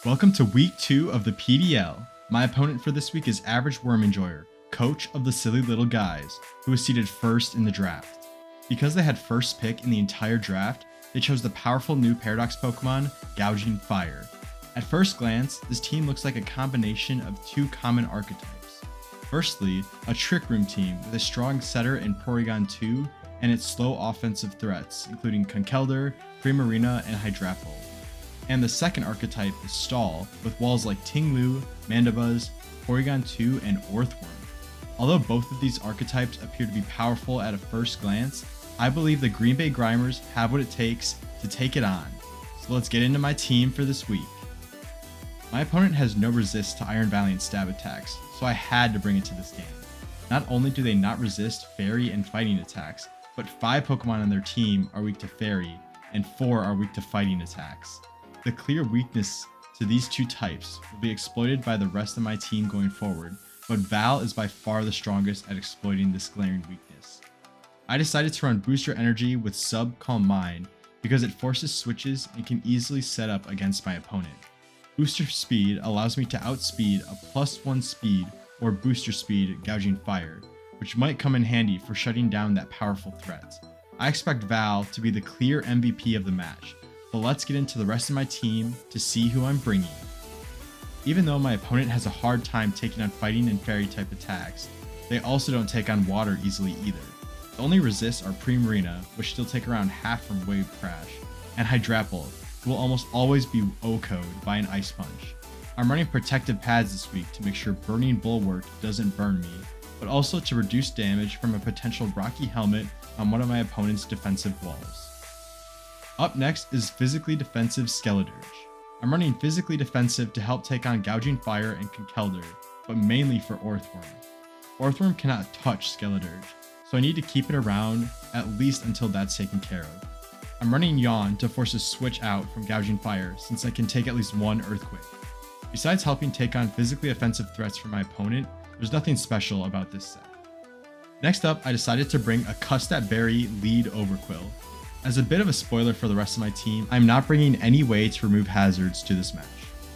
Welcome to week 2 of the PDL. My opponent for this week is Average Worm Enjoyer, coach of the Silly Little Guys, who was seeded first in the draft. Because they had first pick in the entire draft, they chose the powerful new Paradox Pokemon, Gouging Fire. At first glance, this team looks like a combination of two common archetypes. Firstly, a Trick Room team with a strong setter in Porygon 2 and its slow offensive threats, including Conkeldurr, Primarina, and Hydrapple. And the second archetype is Stall, with walls like Tinglu, Mandibuzz, Porygon 2, and Orthworm. Although both of these archetypes appear to be powerful at a first glance, I believe the Green Bay Grimers have what it takes to take it on. So let's get into my team for this week. My opponent has no resist to Iron Valiant stab attacks, so I had to bring it to this game. Not only do they not resist Fairy and Fighting attacks, but 5 Pokemon on their team are weak to Fairy, and 4 are weak to Fighting attacks. The clear weakness to these two types will be exploited by the rest of my team going forward, but Val is by far the strongest at exploiting this glaring weakness. I decided to run Booster Energy with Sub Calm Mind because it forces switches and can easily set up against my opponent. Booster Speed allows me to outspeed a +1 speed or Booster Speed Gouging Fire, which might come in handy for shutting down that powerful threat. I expect Val to be the clear MVP of the match, but let's get into the rest of my team to see who I'm bringing. Even though my opponent has a hard time taking on Fighting and Fairy type attacks, they also don't take on Water easily either. The only resists are Primarina, which still take around half from Wave Crash, and Hydrapple, who will almost always be O-code by an Ice Punch. I'm running protective pads this week to make sure Burning Bulwark doesn't burn me, but also to reduce damage from a potential Rocky Helmet on one of my opponent's defensive walls. Up next is Physically Defensive Skeledirge. I'm running Physically Defensive to help take on Gouging Fire and Conkeldurr, but mainly for Orthworm. Orthworm cannot touch Skeledirge, so I need to keep it around at least until that's taken care of. I'm running Yawn to force a switch out from Gouging Fire since I can take at least one Earthquake. Besides helping take on physically offensive threats from my opponent, there's nothing special about this set. Next up, I decided to bring a Custat Berry lead Overquill. As a bit of a spoiler for the rest of my team, I'm not bringing any way to remove hazards to this match.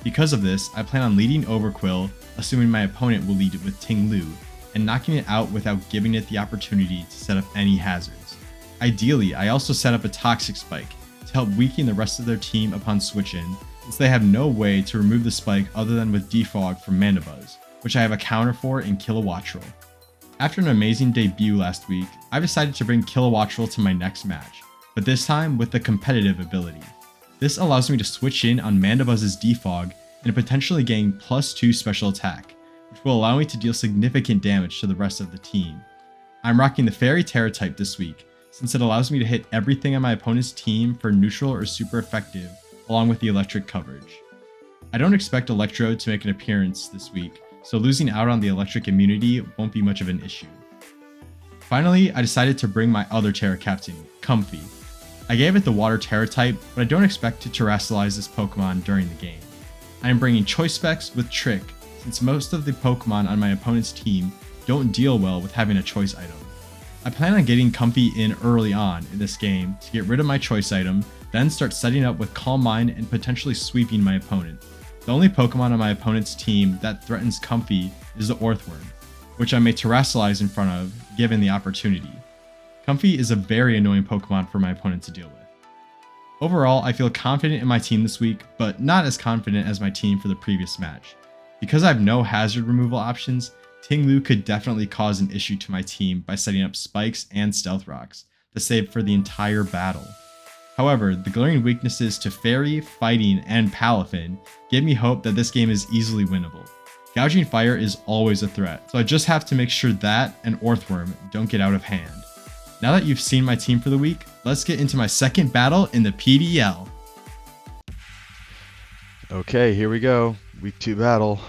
Because of this, I plan on leading Overquill, assuming my opponent will lead it with Tinglu, and knocking it out without giving it the opportunity to set up any hazards. Ideally, I also set up a Toxic Spike to help weaken the rest of their team upon switch-in, since they have no way to remove the spike other than with Defog from Mandibuzz, which I have a counter for in Kilowattrel. After an amazing debut last week, I've decided to bring Kilowattrel to my next match, but this time with the competitive ability. This allows me to switch in on Mandibuzz's Defog and potentially gain +2 special attack, which will allow me to deal significant damage to the rest of the team. I'm rocking the Fairy Terra type this week, since it allows me to hit everything on my opponent's team for neutral or super effective, along with the electric coverage. I don't expect Electrode to make an appearance this week, so losing out on the electric immunity won't be much of an issue. Finally, I decided to bring my other Terra captain, Comfey. I gave it the Water Terra type, but I don't expect to terrestrialize this Pokemon during the game. I am bringing Choice Specs with Trick, since most of the Pokemon on my opponent's team don't deal well with having a choice item. I plan on getting Comfey in early on in this game to get rid of my choice item, then start setting up with Calm Mind and potentially sweeping my opponent. The only Pokemon on my opponent's team that threatens Comfey is the Orthworm, which I may terrestrialize in front of, given the opportunity. Comfey is a very annoying Pokemon for my opponent to deal with. Overall, I feel confident in my team this week, but not as confident as my team for the previous match. Because I have no hazard removal options, Tinglu could definitely cause an issue to my team by setting up spikes and stealth rocks to save for the entire battle. However, the glaring weaknesses to Fairy, Fighting, and Palafin give me hope that this game is easily winnable. Gouging Fire is always a threat, so I just have to make sure that and Orthworm don't get out of hand. Now that you've seen my team for the week, let's get into my second battle in the PDL. Okay, here we go. Week 2 battle.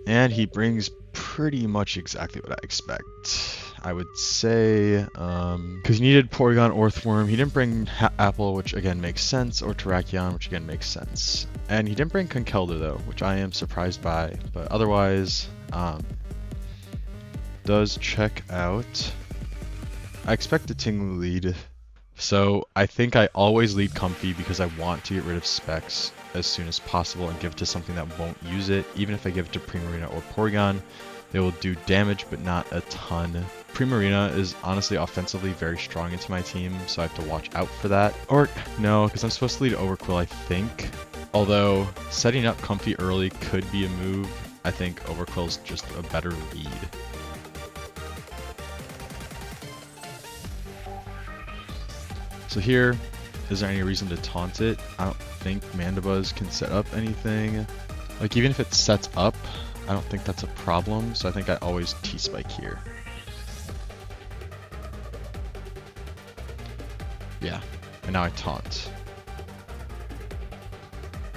And he brings pretty much exactly what I expect. I would say, because he needed Porygon Orthworm, he didn't bring Apple, which again makes sense, or Terrakion, which again makes sense. And he didn't bring Conkeldurr though, which I am surprised by, but otherwise, does check out. I expect the Tinglu lead, so I think I always lead Comfey because I want to get rid of Specs. as soon as possible and give it to something that won't use it. Even if I give it to Primarina or Porygon, they will do damage, but not a ton. Primarina is honestly offensively very strong into my team, so I have to watch out for that. Or no, because I'm supposed to lead Overquill, I think. Although setting up Comfy early could be a move. I think Overquill's just a better lead. So here, is there any reason to taunt it? I don't think Mandibuzz can set up anything. Like, even if it sets up, I don't think that's a problem, so I think I always T-Spike here. Yeah, and now I taunt.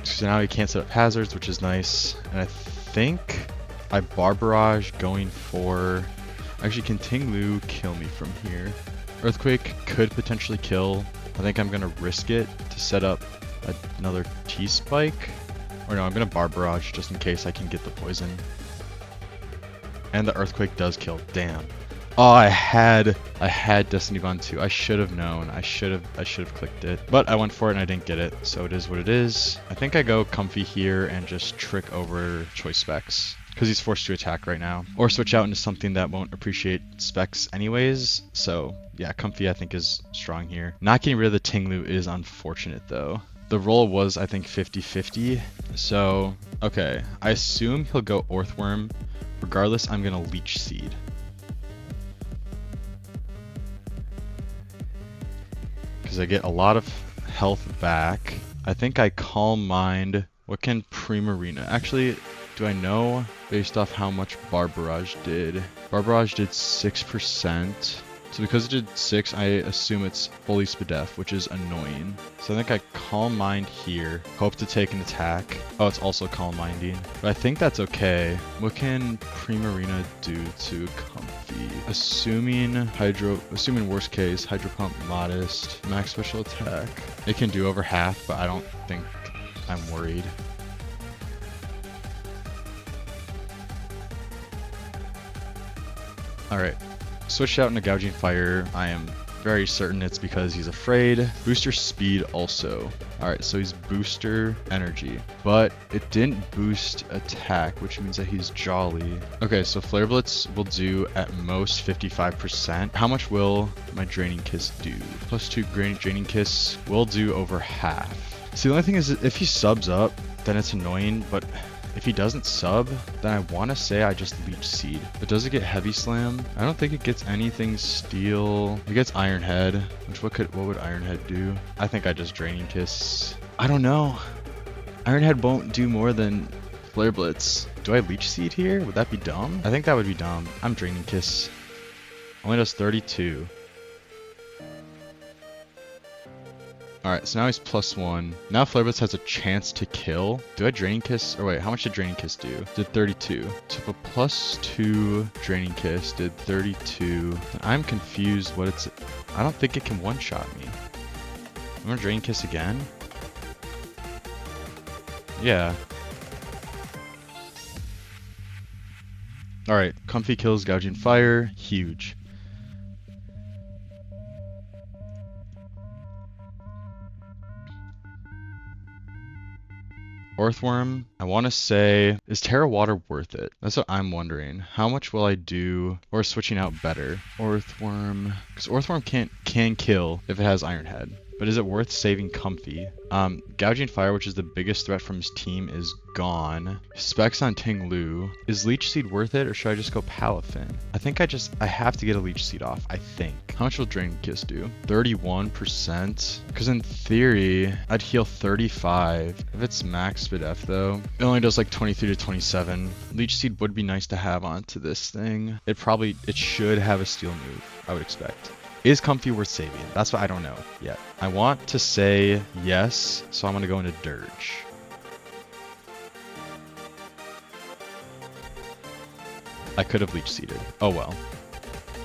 So now he can't set up hazards, which is nice. And I think I Barbarage going for... Actually, can Tinglu kill me from here? Earthquake could potentially kill. I think I'm going to risk it to set up another T-Spike. Or no, I'm going to Barbarage just in case I can get the poison. And the Earthquake does kill. Damn. Oh, I had Destiny Bond 2. I should have known. I should have clicked it. But I went for it and I didn't get it. So it is what it is. I think I go Comfy here and just trick over Choice Specs, because he's forced to attack right now. Or switch out into something that won't appreciate Specs anyways. So yeah, Comfy I think is strong here. Not getting rid of the Tinglu is unfortunate though. The roll was, I think, 50-50. So, okay. I assume he'll go Orthworm. Regardless, I'm going to Leech Seed. Because I get a lot of health back. I think I Calm Mind. What can Primarina? Actually, do I know based off how much Barbarage did? Barbarage did 6%. So because it did 6, I assume it's fully Spadef, which is annoying. So I think I Calm Mind here. Hope to take an attack. Oh, it's also Calm Minding. But I think that's okay. What can Primarina do to Comfy? Assuming worst case, Hydro Pump Modest, max special attack. It can do over half, but I don't think I'm worried. Alright. Switched out into Gouging Fire. I am very certain it's because he's afraid. Booster Speed also. Alright, so he's Booster Energy. But it didn't boost attack, which means that he's Jolly. Okay, so Flare Blitz will do at most 55%. How much will my Draining Kiss do? +2 Draining Kiss will do over half. See, the only thing is, if he subs up, then it's annoying, but if he doesn't sub, then I want to say I just Leech Seed. But does it get Heavy Slam? I don't think it gets anything Steel. It gets Iron Head, which what would Iron Head do? I think I just Draining Kiss. I don't know. Iron Head won't do more than Flare Blitz. Do I Leech Seed here? Would that be dumb? I think that would be dumb. I'm Draining Kiss. Only does 32. Alright, so now he's +1. Now Flare Blitz has a chance to kill. Do I Draining Kiss? Or wait, how much did Draining Kiss do? Did 32. So if a +2 Draining Kiss did 32, I'm confused what it's... I don't think it can one-shot me. I'm gonna Draining Kiss again? Yeah. Alright, Comfy kills Gouging Fire. Huge. Orthworm, I want to say, is Terra Water worth it? That's what I'm wondering. How much will I do, or switching out better? Orthworm, because Orthworm can kill if it has Iron Head. But is it worth saving Comfy? Gouging Fire, which is the biggest threat from his team, is gone. Specs on Tinglu. Is Leech Seed worth it, or should I just go Palafin? I think I have to get a Leech Seed off, I think. How much will Drain Kiss do? 31%? Because in theory, I'd heal 35. If it's max Spadef though, it only does like 23 to 27. Leech Seed would be nice to have onto this thing. It should have a Steel move, I would expect. Is Comfy worth saving? That's what I don't know yet. I want to say yes, so I'm going to go into Dirge. I could have Leech Seeded. Oh well.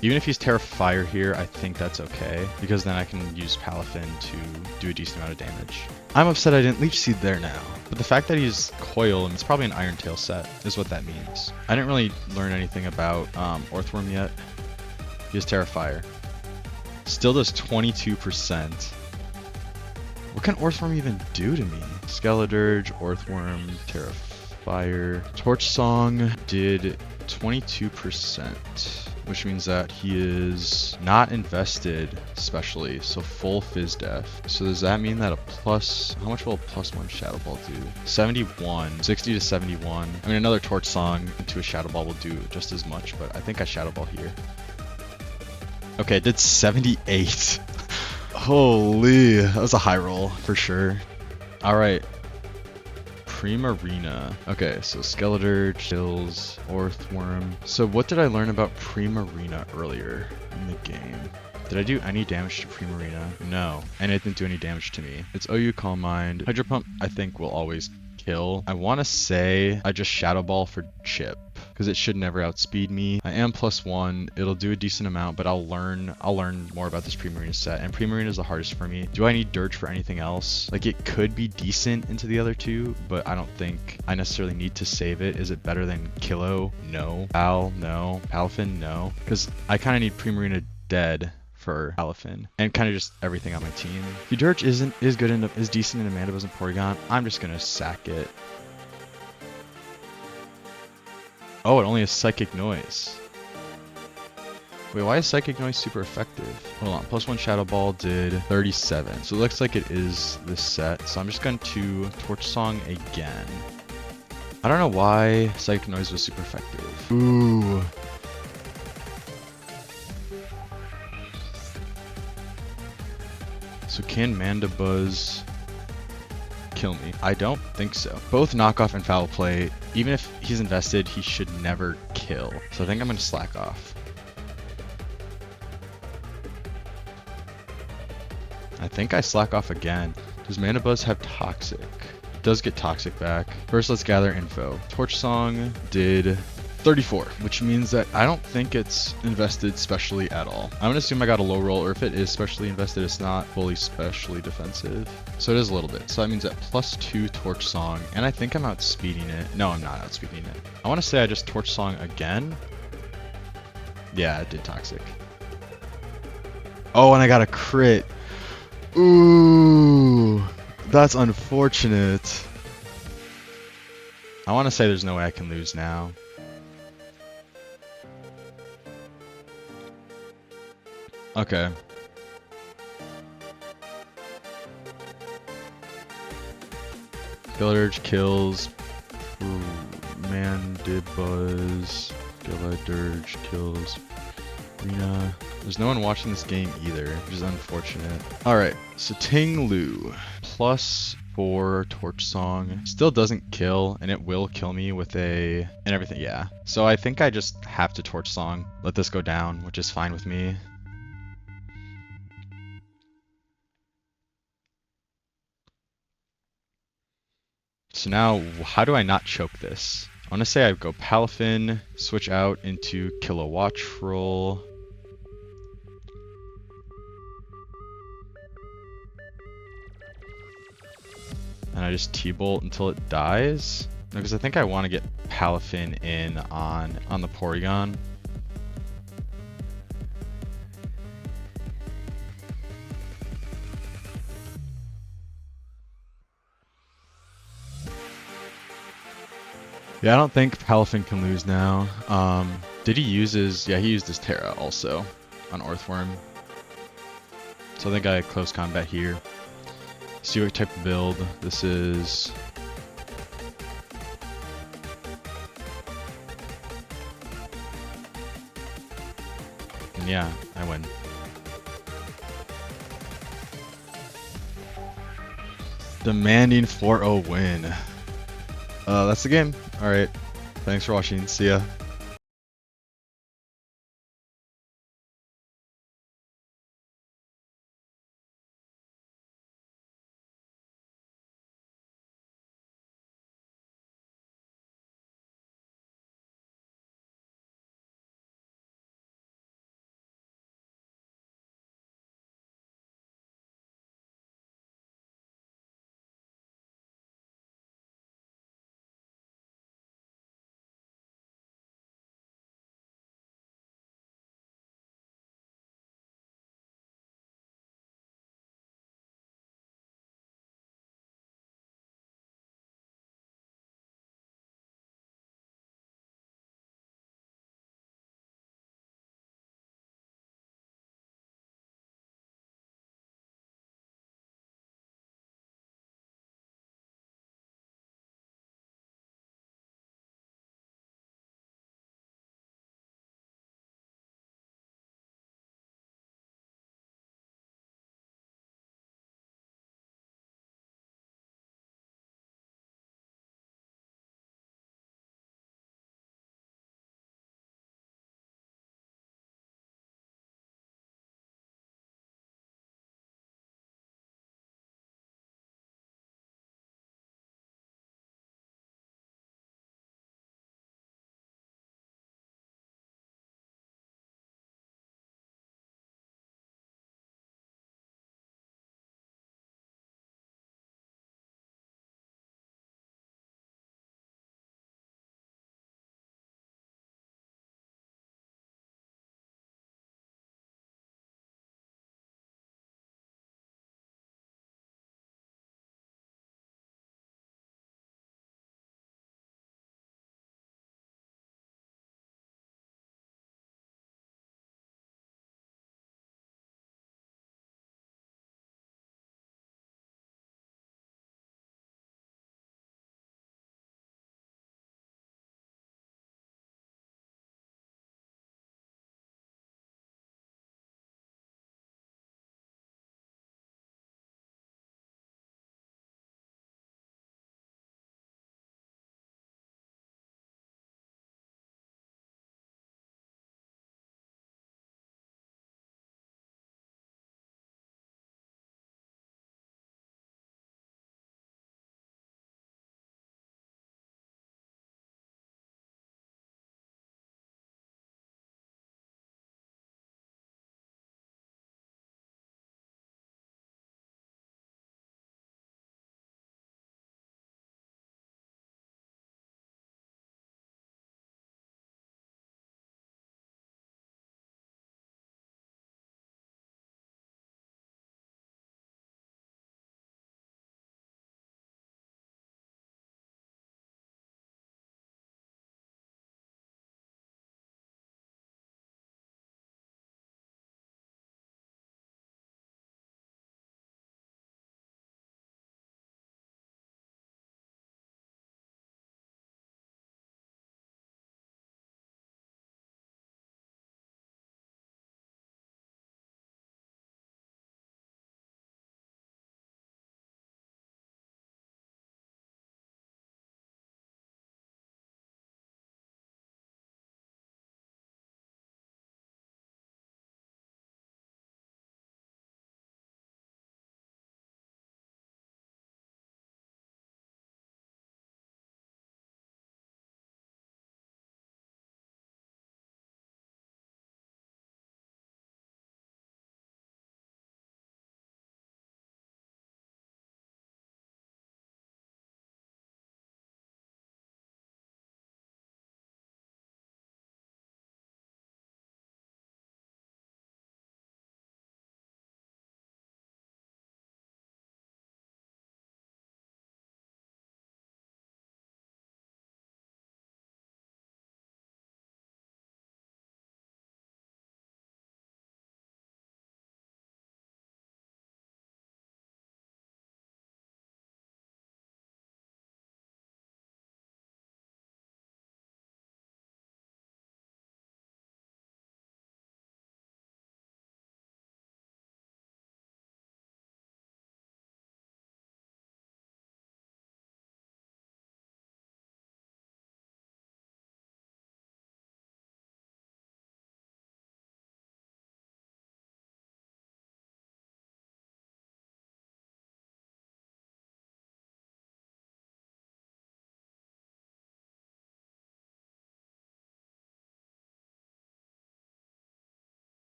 Even if he's Terra Fire here, I think that's okay, because then I can use Palafin to do a decent amount of damage. I'm upset I didn't Leech Seed there now, but the fact that he's Coil, and it's probably an Iron Tail set, is what that means. I didn't really learn anything about Orthworm yet. He has Terra Fire. Still does 22%. What can Orthworm even do to me? Skeledirge, Orthworm, Fire. Torch Song did 22%, which means that he is not invested specially, so full Fizz Def. So does that mean that how much will a +1 Shadow Ball do? 71, 60 to 71. I mean, another Torch Song into a Shadow Ball will do just as much, but I think I Shadow Ball here. Okay, it did 78. Holy, that was a high roll for sure. All right. Primarina. Okay, so Skeledirge kills Orthworm. So what did I learn about Primarina earlier in the game? Did I do any damage to Primarina? No, and it didn't do any damage to me. It's OU Calm Mind. Hydro Pump, I think, will always kill. I want to say I just Shadow Ball for Chip, because it should never outspeed me. I am +1. It'll do a decent amount, but I'll learn more about this Primarina set, and Primarina is the hardest for me. Do I need Dirge for anything else? Like, it could be decent into the other two, but I don't think I necessarily need to save it. Is it better than Kilo? No. Pal? No. Palafin? No. Because I kind of need Primarina dead for Palafin, and kind of just everything on my team. If Dirge is decent in Amandabuzz and Porygon, I'm just gonna sack it. Oh, it only has Psychic Noise. Wait, why is Psychic Noise super effective? Hold on, +1 Shadow Ball did 37. So it looks like it is this set. So I'm just going to Torch Song again. I don't know why Psychic Noise was super effective. Ooh. So can Mandibuzz kill me? I don't think so. Both knockoff and foul play, even if he's invested, he should never kill. So I think I'm gonna slack off. I think I slack off again. Does Mandibuzz have Toxic? It does get Toxic back. First, let's gather info. Torch Song did 34, which means that I don't think it's invested specially at all. I'm gonna assume I got a low roll, or if it is specially invested, it's not fully specially defensive. So it is a little bit. So that means that +2 Torch Song, and I think I'm outspeeding it. No, I'm not outspeeding it. I wanna say I just Torch Song again. Yeah, it did Toxic. Oh, and I got a crit. Ooh, that's unfortunate. I wanna say there's no way I can lose now. Okay. Skeledirge kills Mandibuzz. Skeledirge kills Rina. There's no one watching this game either, which is unfortunate. Alright, so Ting-Lu. +4 Torch Song. Still doesn't kill, and it will kill me with and everything, yeah. So I think I just have to Torch Song, let this go down, which is fine with me. So now, how do I not choke this? I want to say I go Palafin, switch out into Kilowattrel. And I just T-Bolt until it dies? No, because I think I want to get Palafin in on the Porygon. Yeah, I don't think Palafin can lose now. Did he use his... Yeah, he used his Terra also on Orthworm. So I think I had close combat here. See what type of build this is. And yeah, I win. Demanding 4-0 win. That's the game. Alright. Thanks for watching. See ya.